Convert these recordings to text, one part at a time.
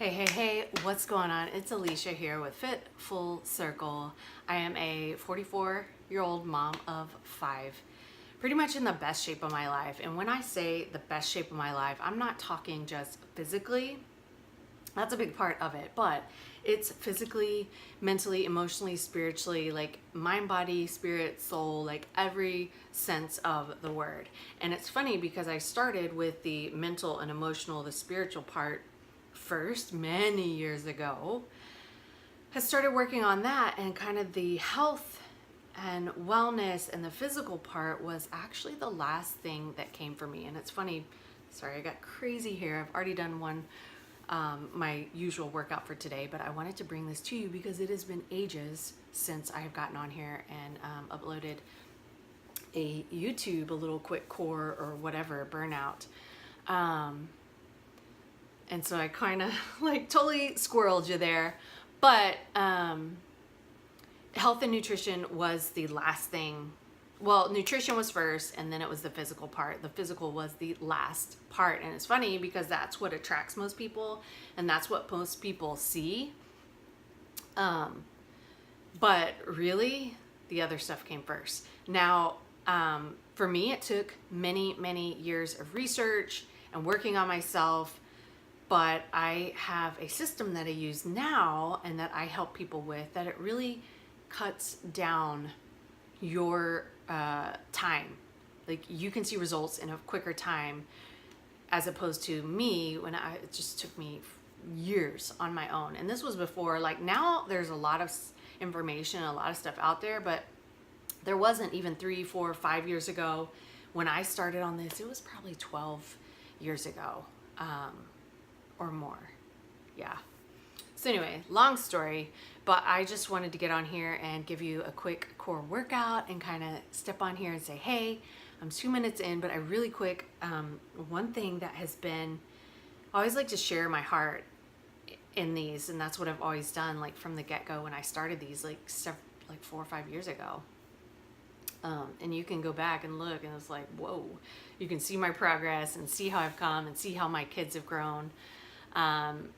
Hey, what's going on? It's Alicia here with Fit Full Circle. I am a 44-year-old mom of 5, pretty much in the best shape of my life. And when I say the best shape of my life, I'm not talking just physically. That's a big part of it, but it's physically, mentally, emotionally, spiritually, like mind, body, spirit, soul, like every sense of the word. And it's funny because I started with the mental and emotional, the spiritual part first many years ago. Has started working on that, and kind of the health and wellness and the physical part was actually the last thing that came for me. And it's funny, sorry, I got crazy here. I've already done one my usual workout for today, but I wanted to bring this to you because it has been ages since I have gotten on here and uploaded a YouTube, a little quick core or whatever burnout. And so I kind of like totally squirreled you there, but health and nutrition was the last thing. Well, nutrition was first, and then it was the physical part. The physical was the last part. And it's funny because that's what attracts most people, and that's what most people see. But really, the other stuff came first. Now, for me, it took many years of research and working on myself, but I have a system that I use now and that I help people with that it really cuts down your time. Like, you can see results in a quicker time, as opposed to me when it just took me years on my own. And this was before, like, now there's a lot of information, a lot of stuff out there, but there wasn't even 3, 4, 5 years ago when I started on this. It was probably 12 years ago, or more. Yeah. So anyway, long story, but I just wanted to get on here and give you a quick core workout and kind of step on here and say, hey, I'm 2 minutes in, but I really quick, one thing that has been, I always like to share my heart in these, and that's what I've always done, like from the get-go when I started these, like 4 or 5 years ago. And you can go back and look, and it's like, whoa, you can see my progress and see how I've come and see how my kids have grown. On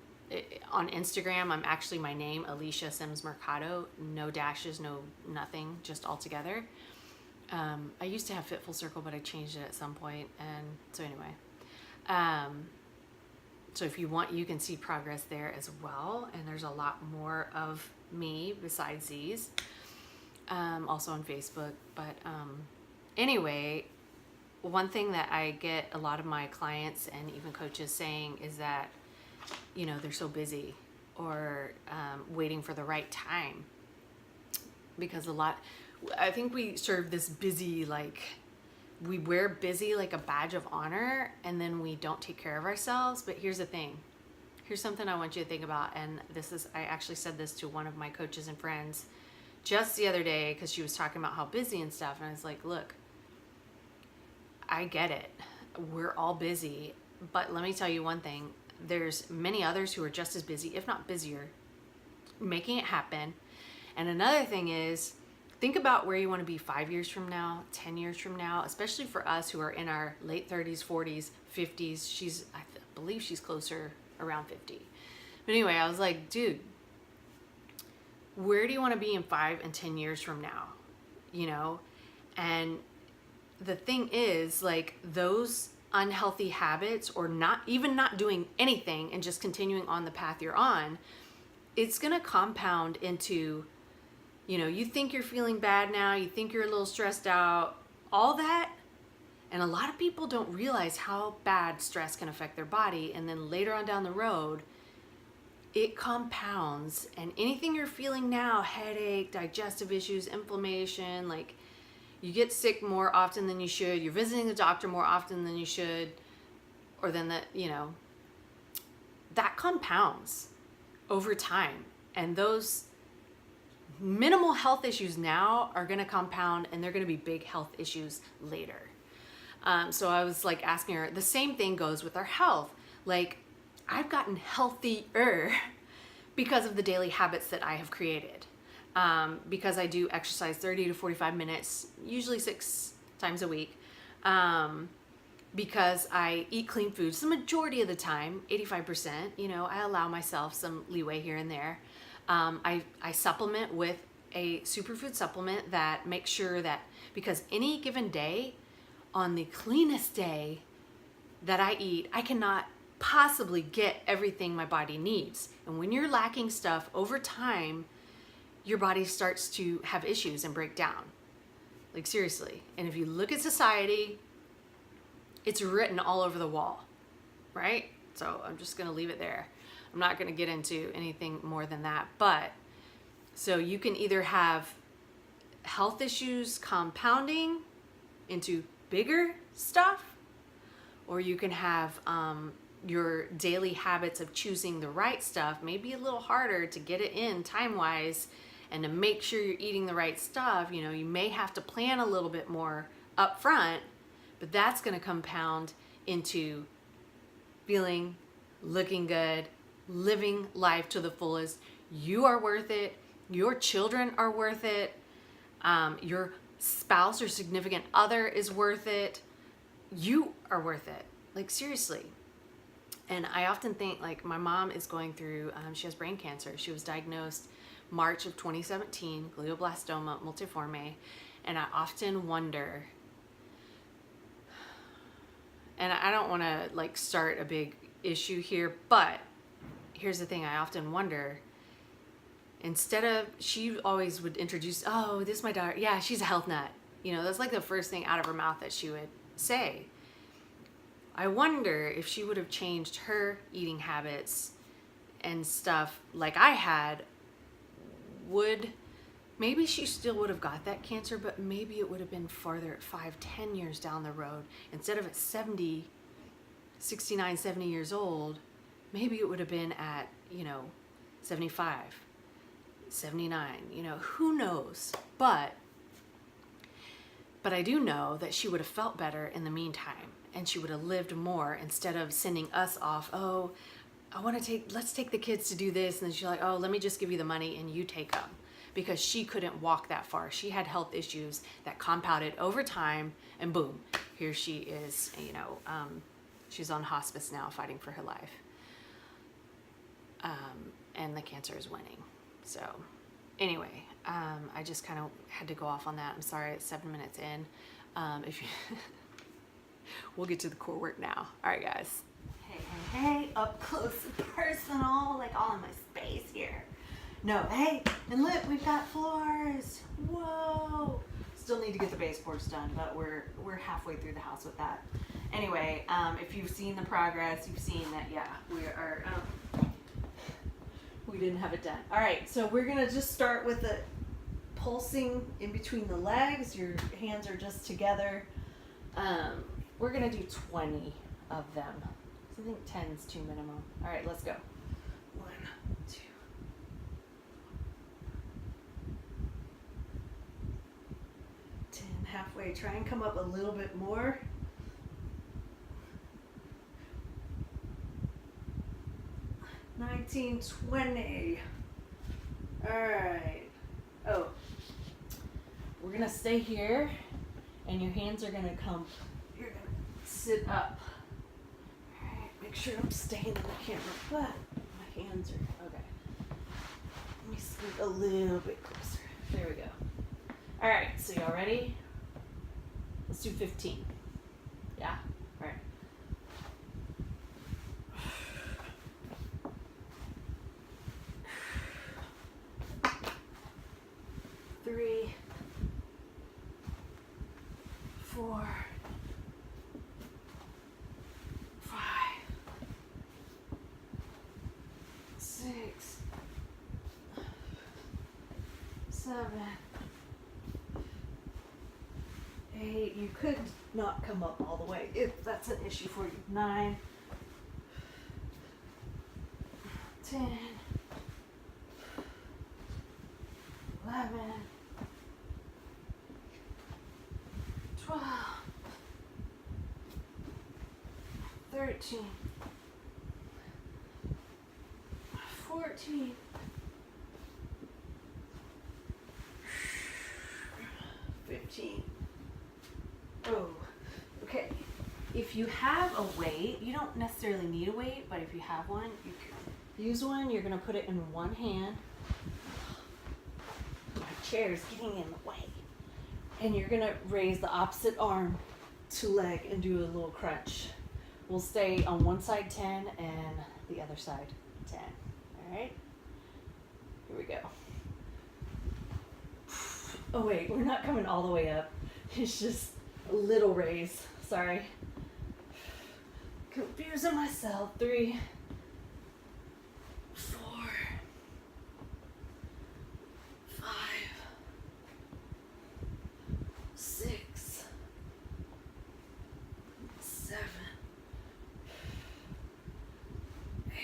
Instagram, I'm actually my name, Alicia Sims Mercado, no dashes, no nothing, just all together. I used to have Fit Full Circle, but I changed it at some point. And so anyway, so if you want, you can see progress there as well. And there's a lot more of me besides these, also on Facebook. But anyway, one thing that I get a lot of my clients and even coaches saying is that, you know, they're so busy, or waiting for the right time, because I think we serve this busy, like we wear busy like a badge of honor, and then we don't take care of ourselves. But here's the thing, here's something I want you to think about. And I actually said this to one of my coaches and friends just the other day, because she was talking about how busy and stuff. And I was like, look, I get it. We're all busy. But let me tell you one thing. There's many others who are just as busy, if not busier, making it happen. And another thing is, think about where you want to be 5 years from now, 10 years from now, especially for us who are in our late 30s, 40s, 50s. I believe she's closer around 50. But anyway, I was like, dude, where do you want to be in 5 and 10 years from now? You know? And the thing is, like, those unhealthy habits, or not doing anything and just continuing on the path you're on, it's going to compound into, you know, you think you're feeling bad now, you think you're a little stressed out, all that. And a lot of people don't realize how bad stress can affect their body. And then later on down the road, it compounds, and anything you're feeling now, headache, digestive issues, inflammation, like, you get sick more often than you should. You're visiting the doctor more often than you should, or than that, you know, that compounds over time. And those minimal health issues now are going to compound, and they're going to be big health issues later. So I was like asking her, the same thing goes with our health. Like, I've gotten healthier because of the daily habits that I have created. Because I do exercise 30 to 45 minutes, usually 6 times a week. because I eat clean foods the majority of the time, 85%, you know, I allow myself some leeway here and there. I supplement with a superfood supplement that makes sure that, because any given day, on the cleanest day that I eat, I cannot possibly get everything my body needs. And when you're lacking stuff over time, your body starts to have issues and break down. Like, seriously. And if you look at society, it's written all over the wall, right? So I'm just going to leave it there. I'm not going to get into anything more than that. But so you can either have health issues compounding into bigger stuff, or you can have your daily habits of choosing the right stuff, maybe a little harder to get it in time-wise, and to make sure you're eating the right stuff. You know, you may have to plan a little bit more up front, but that's going to compound into feeling, looking good, living life to the fullest. You are worth it. Your children are worth it. Your spouse or significant other is worth it. You are worth it. Like, seriously. And I often think, like, my mom is going through, she has brain cancer. She was diagnosed March of 2017, glioblastoma multiforme. And I often wonder, and I don't want to like start a big issue here, but here's the thing I often wonder. Instead of, she always would introduce, oh, this is my daughter. Yeah, she's a health nut. You know, that's like the first thing out of her mouth that she would say. I wonder if she would have changed her eating habits and stuff like I had, maybe she still would have got that cancer, but maybe it would have been farther at 5-10 years down the road. Instead of at 69, 70 years old, maybe it would have been at, 75, 79, who knows? But I do know that she would have felt better in the meantime, and she would have lived more, instead of sending us off, oh, let's take the kids to do this. And then she's like, oh, let me just give you the money and you take them. Because she couldn't walk that far. She had health issues that compounded over time, and boom, here she is, she's on hospice now fighting for her life. And the cancer is winning. So anyway, I just kind of had to go off on that. I'm sorry, it's 7 minutes in. We'll get to the core work now. All right, guys. Hey, up close and personal, like all in my space here. No, hey, and look, we've got floors. Whoa. Still need to get the baseboards done, but we're halfway through the house with that. Anyway, if you've seen the progress, you've seen that, yeah, we didn't have it done. All right, so we're gonna just start with the pulsing in between the legs. Your hands are just together. We're gonna do 20 of them. So I think 10 is too minimum. All right, let's go. 1, 2. Halfway. Try and come up a little bit more. 19, 20. All right. Oh, we're gonna stay here, and your hands are gonna come. You're gonna sit up. All right. Make sure I'm staying in the camera, but my hands are okay. Let me scoot a little bit closer. There we go. All right. So y'all ready? Let's do 15. Yeah? All right. 3, 4, 5, 6, 7, 8. You could not come up all the way if that's an issue for you. 9, 10, 11, 12, 13, 14, 15. Oh, okay. If if you have a weight, you don't necessarily need a weight, but if you have one, you can use one. You're gonna put it in one hand. My chair's getting in the way. And you're gonna raise the opposite arm to leg and do a little crunch. We'll stay on one side 10 and the other side 10. All right? Here we go. Oh wait, we're not coming all the way up. It's just a little raise. Sorry. Confusing myself. 3, 4, 5, 6, 7, 8.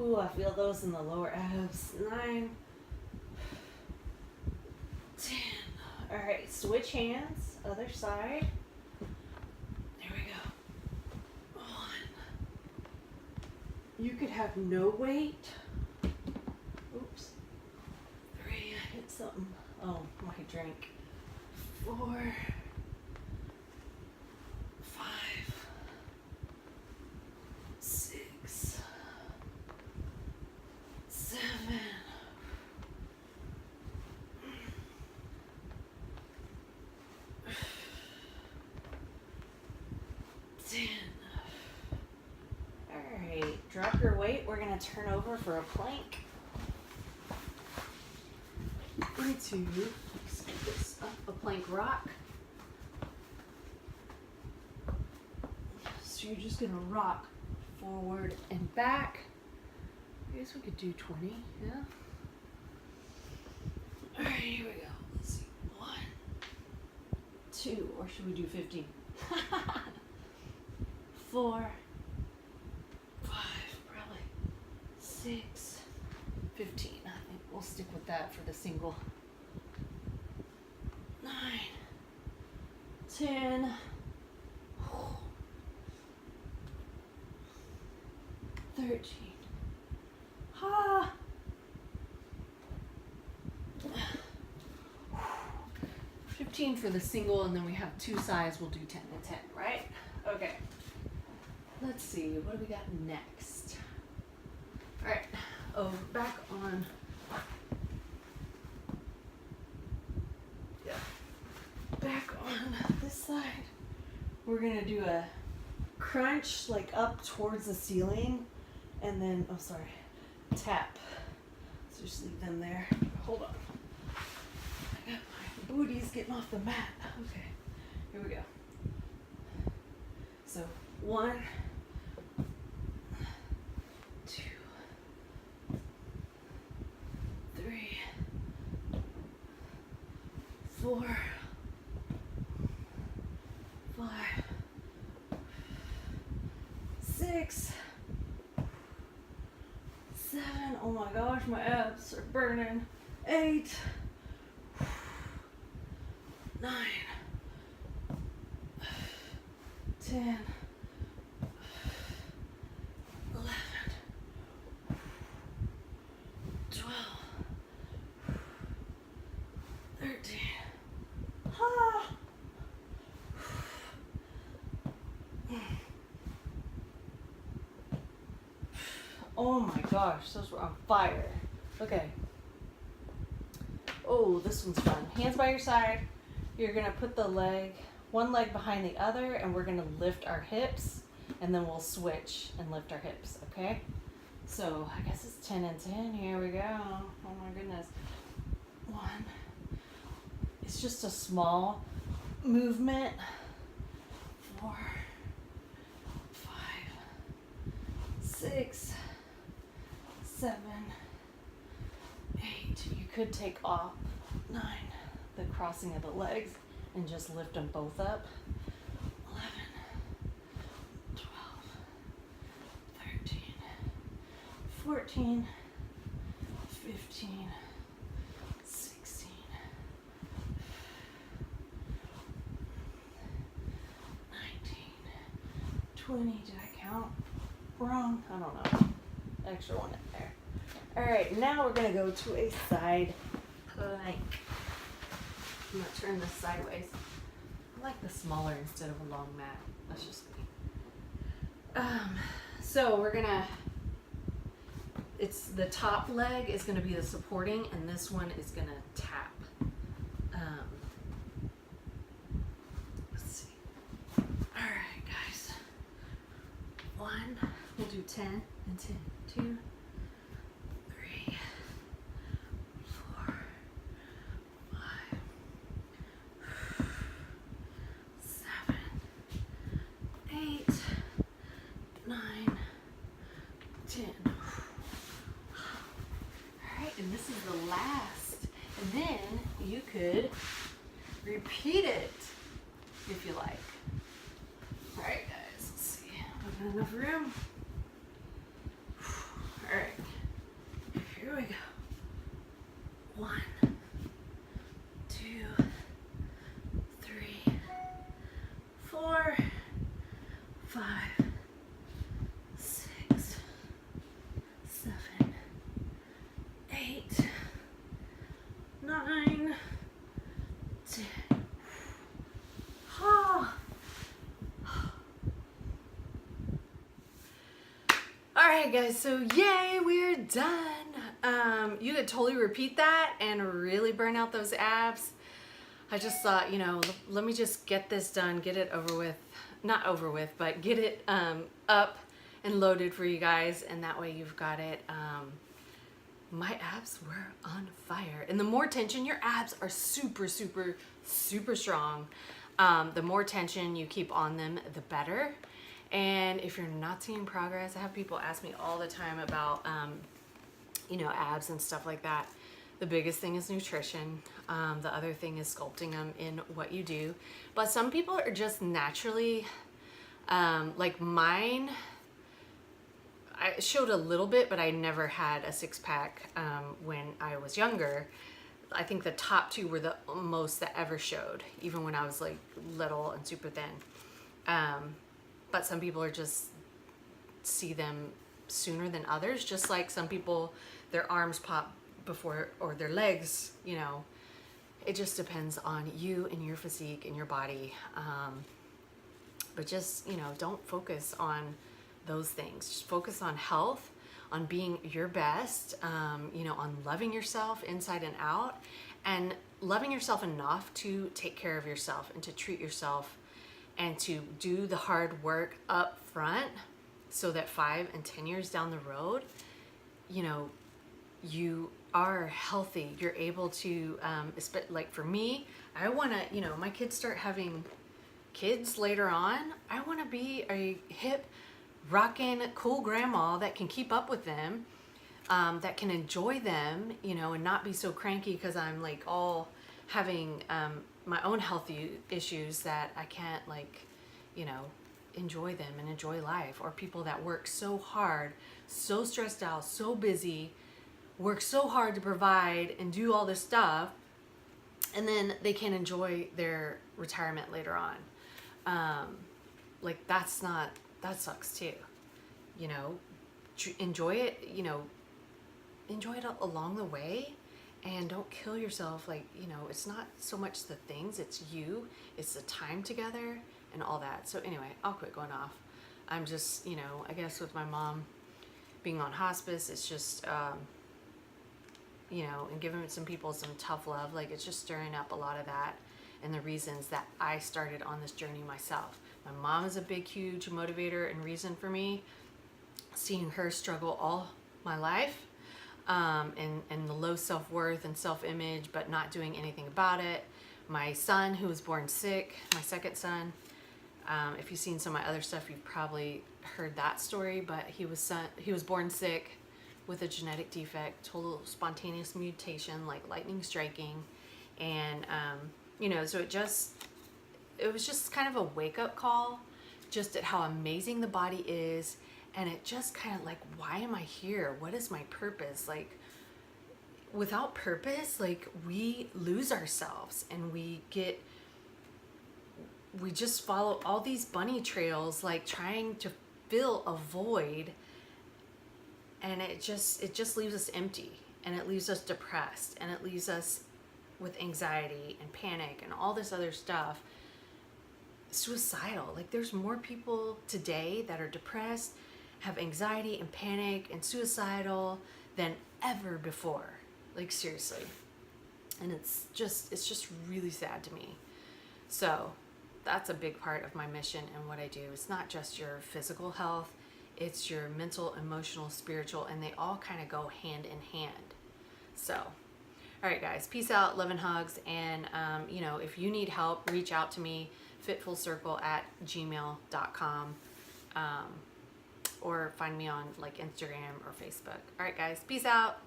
Ooh, I feel those in the lower abs. 9, 10. All right, switch hands. Other side. There we go. 1. You could have no weight. Oops. 3, I hit something. Oh, my drink. 4, 5, 6, 7, 10. All right, drop your weight. We're gonna turn over for a plank. Into, let's get this up, a plank rock. So you're just gonna rock forward and back. I guess we could do 20, yeah? All right, here we go. Let's see, 1, 2, or should we do 15? 4, 5, probably 6, 15. I think we'll stick with that for the single. 9, 10, 13. Ha! 15 for the single, and then we have 2 sides. We'll do 10 and 10, right? Okay. Let's see, what do we got next? All right, back on. Yeah. Back on this side. We're gonna do a crunch like up towards the ceiling, and then, oh sorry, tap. So just leave them there. Hold on. I got my booties getting off the mat. Okay, here we go. So 1, 2, 3, 4, 5, 6, 7. Oh my gosh, my abs are burning. 8, 9, 10, 11, 12, 13. Ah. Oh my gosh, those were on fire. Okay. Oh, this one's fun. Hands by your side. You're gonna put the one leg behind the other, and we're gonna lift our hips, and then we'll switch and lift our hips, okay? So I guess it's 10 and 10. Here we go. Oh my goodness. 1. It's just a small movement. 4, 5, 6, 7, 8. You could take off 9, the crossing of the legs, and just lift them both up. 11, 12, 13, 14, 15, 16, 19, 20. Did I count wrong? I don't know. Extra one in there. All right, now we're gonna go to a side plank. I'm gonna turn this sideways. like the smaller instead of a long mat. That's just me. So we're gonna, it's the top leg is gonna be the supporting, and this one is gonna tap. Let's see. All right, guys. 1, we'll do 10 and 10. 2, 3, 4, 5, 7, 8, 9, 10. Alright, and this is the last. And then you could repeat it if you like. Alright, guys, let's see. I've got enough room. Alright, here we go. 1, 2, 3, 4, 5, 6, 7, 8, 9, 10. Oh. Alright guys, so yay, we're done. You could totally repeat that and really burn out those abs. I just thought, you know, let me just get this done, get it over with. Not over with, but get it up and loaded for you guys, and that way you've got it. My abs were on fire, and the more tension, your abs are super, super, super strong. The more tension you keep on them, the better. And if you're not seeing progress, I have people ask me all the time about, you know, abs and stuff like that. The biggest thing is nutrition. The other thing is sculpting them in what you do. But some people are just naturally, like mine, I showed a little bit, but I never had a six-pack when I was younger. I think the top 2 were the most that ever showed, even when I was like little and super thin. But some people are just see them sooner than others, just like some people, their arms pop before, or their legs, you know. It just depends on you and your physique and your body. But just, you know, don't focus on those things. Just focus on health, on being your best, you know, on loving yourself inside and out, and loving yourself enough to take care of yourself and to treat yourself and to do the hard work up front, so that 5 and 10 years down the road, you know, you are healthy. You're able to, like for me, I want to, you know, my kids start having kids later on. I want to be a hip, rockin', cool grandma that can keep up with them, that can enjoy them, you know, and not be so cranky because I'm like all having my own healthy issues that I can't, like, you know, enjoy them and enjoy life. Or people that work so hard, so stressed out, so busy, work so hard to provide and do all this stuff, and then they can't enjoy their retirement later on. Like that sucks too, you know. Enjoy it, you know, enjoy it along the way, and don't kill yourself. Like, you know, it's not so much the things, it's you, it's the time together and all that. So anyway, I'll quit going off. I'm just, you know, I guess with my mom being on hospice, it's just, you know, and giving some people some tough love, like it's just stirring up a lot of that and the reasons that I started on this journey myself. My mom is a big, huge motivator and reason for me, seeing her struggle all my life, and the low self-worth and self-image, but not doing anything about it. My son, who was born sick, my second son, if you've seen some of my other stuff, you've probably heard that story, but he was born sick with a genetic defect, total spontaneous mutation, like lightning striking. And, you know, so it was just kind of a wake-up call just at how amazing the body is. And it just kind of like, why am I here? What is my purpose? Like, without purpose, like, we lose ourselves and we just follow all these bunny trails, like trying to fill a void. And it just leaves us empty, and it leaves us depressed, and it leaves us with anxiety and panic and all this other stuff. suicidal. Like, there's more people today that are depressed, have anxiety and panic and suicidal than ever before. Like, seriously. And it's just really sad to me. So that's a big part of my mission and what I do. It's not just your physical health, it's your mental, emotional, spiritual, and they all kind of go hand in hand. So, all right, guys, peace out, love and hugs. And, you know, if you need help, reach out to me, fitfullcircle@gmail.com, or find me on like Instagram or Facebook. All right, guys, peace out.